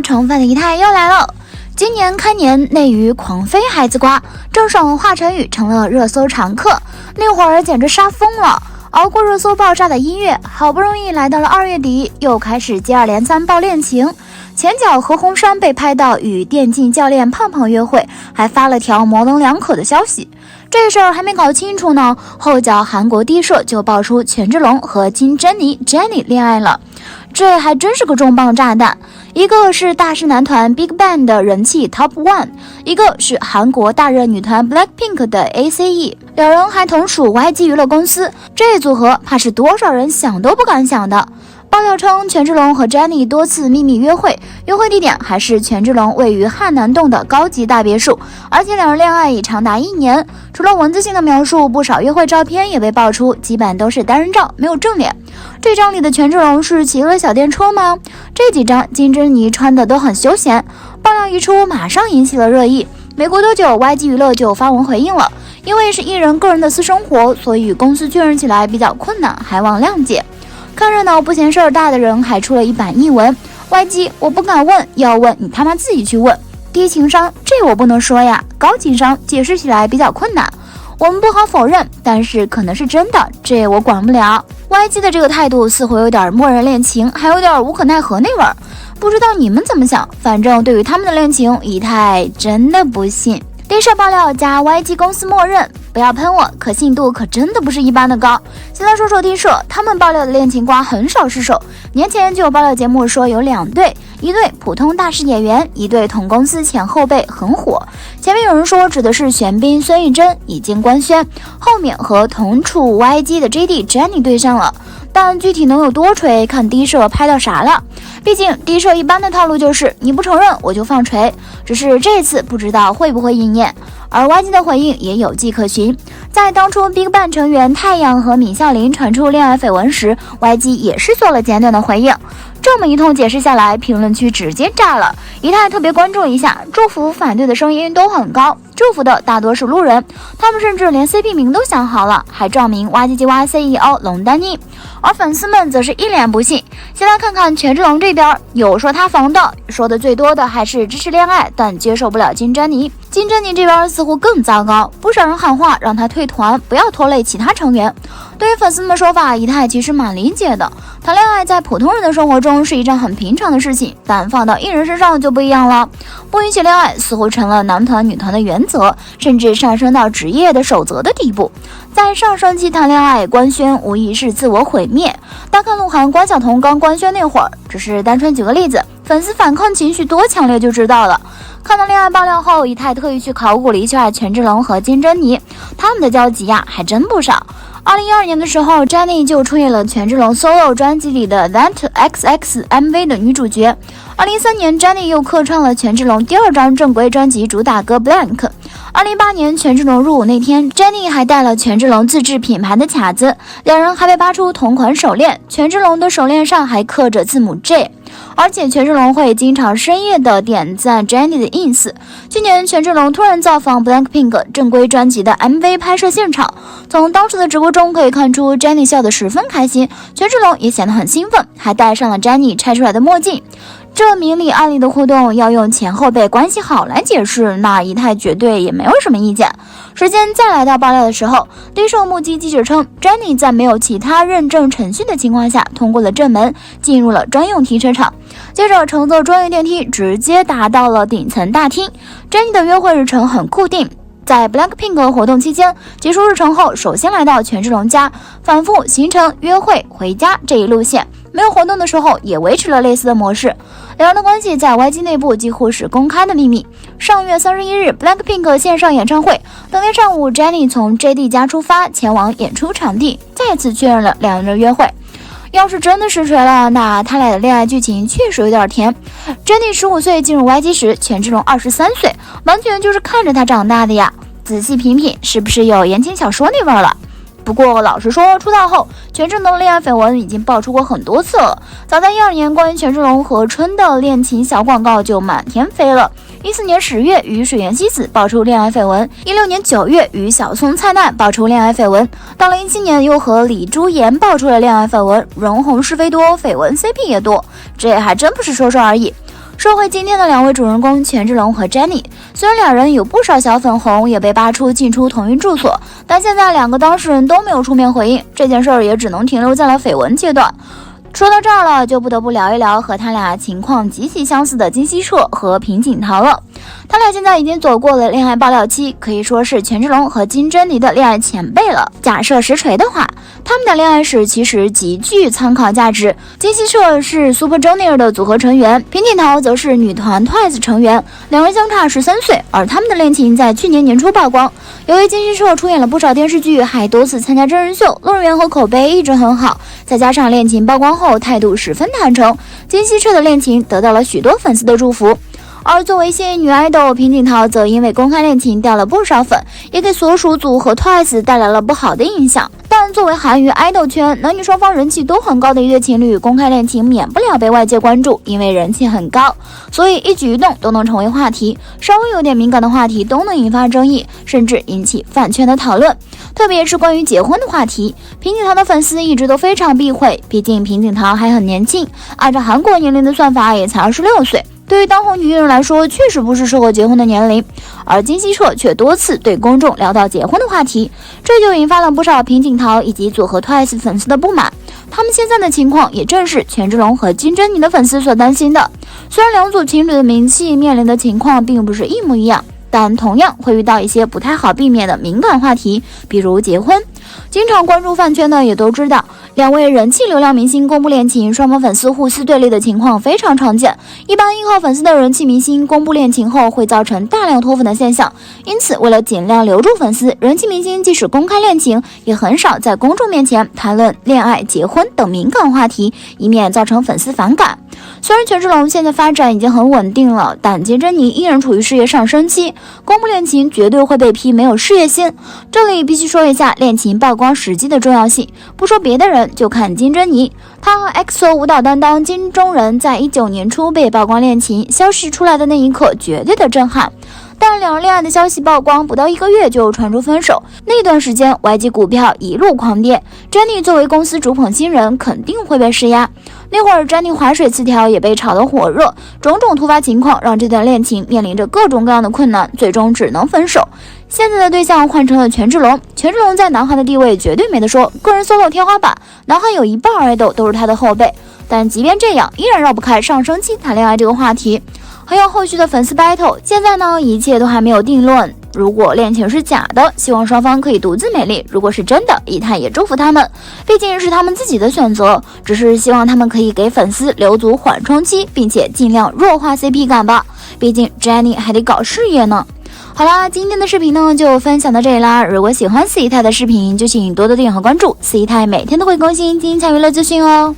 宠粉的仪态又来了。今年开年内娱狂飞孩子瓜，郑爽、华晨宇成了热搜常客，那会儿简直杀疯了。熬过热搜爆炸的1月，好不容易来到了2月底，又开始接二连三爆恋情。前脚何鸿燊被拍到与电竞教练胖胖约会，还发了条模棱两可的消息。这事儿还没搞清楚呢，后脚韩国第一社就爆出权志龙和金珍妮 Jennie 恋爱了，这还真是个重磅炸弹。一个是大势男团 BigBang 的人气 Top One， 一个是韩国大热女团 Blackpink 的 ACE， 两人还同属 YG 娱乐公司，这组合怕是多少人想都不敢想的。爆料称，权志龙和 Jennie 多次秘密约会，约会地点还是权志龙位于汉南洞的高级大别墅，而且两人恋爱已长达1年。除了文字性的描述，不少约会照片也被爆出，基本都是单人照，没有正脸。这张里的权志龙是骑了小电车吗？这几张金珍妮穿的都很休闲。爆料一出，马上引起了热议。没过多久 ，YG 娱乐就发文回应了，因为是艺人个人的私生活，所以与公司确认起来比较困难，还望谅解。看热闹不嫌事儿大的人还出了一版译文 ，YG 我不敢问，要问你他妈自己去问。低情商这我不能说呀，高情商解释起来比较困难。我们不好否认，但是可能是真的，这我管不了。YG 的这个态度似乎有点默认恋情，还有点无可奈何那味儿。不知道你们怎么想，反正对于他们的恋情，仪态真的不信。低社爆料加 YG 公司默认，不要喷我，可信度可真的不是一般的高。先来说说低社，他们爆料的恋情瓜很少失手。年前就有爆料节目说有2对，一对普通大势演员，一对同公司前后辈很火。前面有人说指的是玄彬、孙艺珍已经官宣，后面和同处 YG 的 JD Jennie 对上了。但具体能有多锤，看低社拍到啥了。毕竟低社一般的套路就是你不承认我就放锤，只是这次不知道会不会应验。而 YG 的回应也有迹可循，在当初 BigBang 成员太阳和闵孝琳传出恋爱绯闻时， YG 也是做了简短的回应。这么一通解释下来，评论区直接炸了。仪态特别关注一下，祝福反对的声音都很高，祝福的大多是路人，他们甚至连 CP 名都想好了，还撞名哇唧唧哇 CEO 龙丹妮。而粉丝们则是一脸不信。先来看看权志龙这边，有说他防的，说的最多的还是支持恋爱，但接受不了金珍妮。金珍妮这边似乎更糟糕，不少人喊话让他退团，不要拖累其他成员。对于粉丝们的说法，仪态其实蛮理解的。谈恋爱在普通人的生活中是一件很平常的事情，但放到艺人身上就不一样了。不允许恋爱似乎成了男团女团的原则，甚至上升到职业的守则的地步。在上升期谈恋爱官宣无疑是自我毁灭。单看鹿晗、关晓彤刚官宣那会儿，只是单纯举个例子，粉丝反抗情绪多强烈就知道了。看到恋爱爆料后，仪态特意去考古了一下权志龙和金珍妮，他们的交集呀还真不少。2012年的时候 ，Jennie 就出演了权志龙 solo 专辑里的 That XX MV 的女主角。2013年 ，Jennie 又客串了权志龙第2张正规专辑主打歌 Blank。2018年，权志龙入伍那天 ，Jennie 还带了权志龙自制品牌的卡子，两人还被扒出同款手链，权志龙的手链上还刻着字母 J。而且权志龙会经常深夜的点赞 Jennie 的 ins。去年权志龙突然造访 Blackpink 正规专辑的 MV 拍摄现场，从当时的直播中可以看出 Jennie 笑得十分开心，权志龙也显得很兴奋，还戴上了 Jennie 拆出来的墨镜。这明里暗里的互动要用前后辈关系好来解释，那仪态绝对也没有什么意见。时间再来到爆料的时候，低社目击记者称 Jennie 在没有其他认证程序的情况下通过了正门，进入了专用停车场，接着乘坐专用电梯直接达到了顶层大厅。Jennie 的约会日程很固定，在 Blackpink 活动期间结束日程后，首先来到权志龙家，反复行程约会回家这一路线。没有活动的时候也维持了类似的模式，两人的关系在 YG 内部几乎是公开的秘密。上月31日 Blackpink 线上演唱会，当天上午 Jennie 从 JD 家出发前往演出场地，再次确认了两人的约会。要是真的实锤了，那他俩的恋爱剧情确实有点甜。Jennie 15岁进入 YG 时，权志龙23岁，完全就是看着他长大的呀。仔细品品，是不是有言情小说那味儿了？不过老实说，出道后权志龙的恋爱绯闻已经爆出过很多次了。早在12年，关于权志龙和春的恋情小广告就满天飞了。14年10月与水原希子爆出恋爱绯闻，16年9月与小松菜奈爆出恋爱绯闻，到了17年又和李珠妍爆出了恋爱绯闻，人红是非多，绯闻 CP 也多，这还真不是说说而已。说回今天的两位主人公权志龙和 Jennie， 虽然两人有不少小粉红也被扒出进出同一住所，但现在两个当事人都没有出面回应，这件事儿也只能停留在了绯闻阶段。说到这儿了，就不得不聊一聊和他俩情况极其相似的金希澈和平井桃了。他俩现在已经走过了恋爱爆料期，可以说是权志龙和金珍妮的恋爱前辈了。假设实锤的话，他们的恋爱史其实极具参考价值。金希澈是 Super Junior 的组合成员，平井桃则是女团 TWICE 成员，两人相差13岁，而他们的恋情在去年年初曝光。由于金希澈出演了不少电视剧，还多次参加真人秀，路人缘和口碑一直很好，再加上恋情曝光后态度十分坦诚，金希澈的恋情得到了许多粉丝的祝福。而作为现役女爱豆，平井桃则因为公开恋情掉了不少粉，也给所属组和 TWICE 带来了不好的影响。但作为韩娱爱豆圈男女双方人气都很高的一对情侣，公开恋情免不了被外界关注，因为人气很高，所以一举一动都能成为话题，稍微有点敏感的话题都能引发争议，甚至引起饭圈的讨论。特别是关于结婚的话题，平井桃的粉丝一直都非常避讳，毕竟平井桃还很年轻，按照韩国年龄的算法也才26岁。对于当红女艺人来说，确实不是适合结婚的年龄，而金希澈却多次对公众聊到结婚的话题，这就引发了不少平井桃以及组合 TWICE 粉丝的不满。他们现在的情况也正是权志龙和金珍妮的粉丝所担心的。虽然两组情侣的名气面临的情况并不是一模一样，但同样会遇到一些不太好避免的敏感话题，比如结婚。经常关注饭圈的也都知道，两位人气流量明星公布恋情，双方粉丝互撕对立的情况非常常见。一般依靠粉丝的人气明星公布恋情后，会造成大量脱粉的现象。因此，为了尽量留住粉丝，人气明星即使公开恋情，也很少在公众面前谈论恋爱、结婚等敏感话题，以免造成粉丝反感。虽然权志龙现在发展已经很稳定了，但金珍妮依然处于事业上升期，公布恋情绝对会被批没有事业心。这里必须说一下恋情曝光时机的重要性，不说别的人，就看金珍妮。她和 EXO 舞蹈担当金钟仁在19年初被曝光恋情，消息出来的那一刻绝对的震撼。但两人恋爱的消息曝光不到1个月就传出分手，那段时间 YG 股票一路狂跌， Jennie 作为公司主捧新人肯定会被施压。那会儿 Jennie 划水词条也被炒得火热，种种突发情况让这段恋情面临着各种各样的困难，最终只能分手。现在的对象换成了权志龙，权志龙在南韩的地位绝对没得说，个人 solo 天花板，南韩有一半爱豆都是他的后辈。但即便这样，依然绕不开上升期谈恋爱这个话题，还有后续的粉丝 battle。现在呢，一切都还没有定论。如果恋情是假的，希望双方可以独自美丽；如果是真的，一泰也祝福他们，毕竟是他们自己的选择，只是希望他们可以给粉丝留足缓冲期，并且尽量弱化 CP 感吧。毕竟 Jennie 还得搞事业呢。好啦，今天的视频呢就分享到这里啦。如果喜欢四姨太的视频，就请多多订阅和关注，四姨太每天都会更新精彩娱乐资讯哦。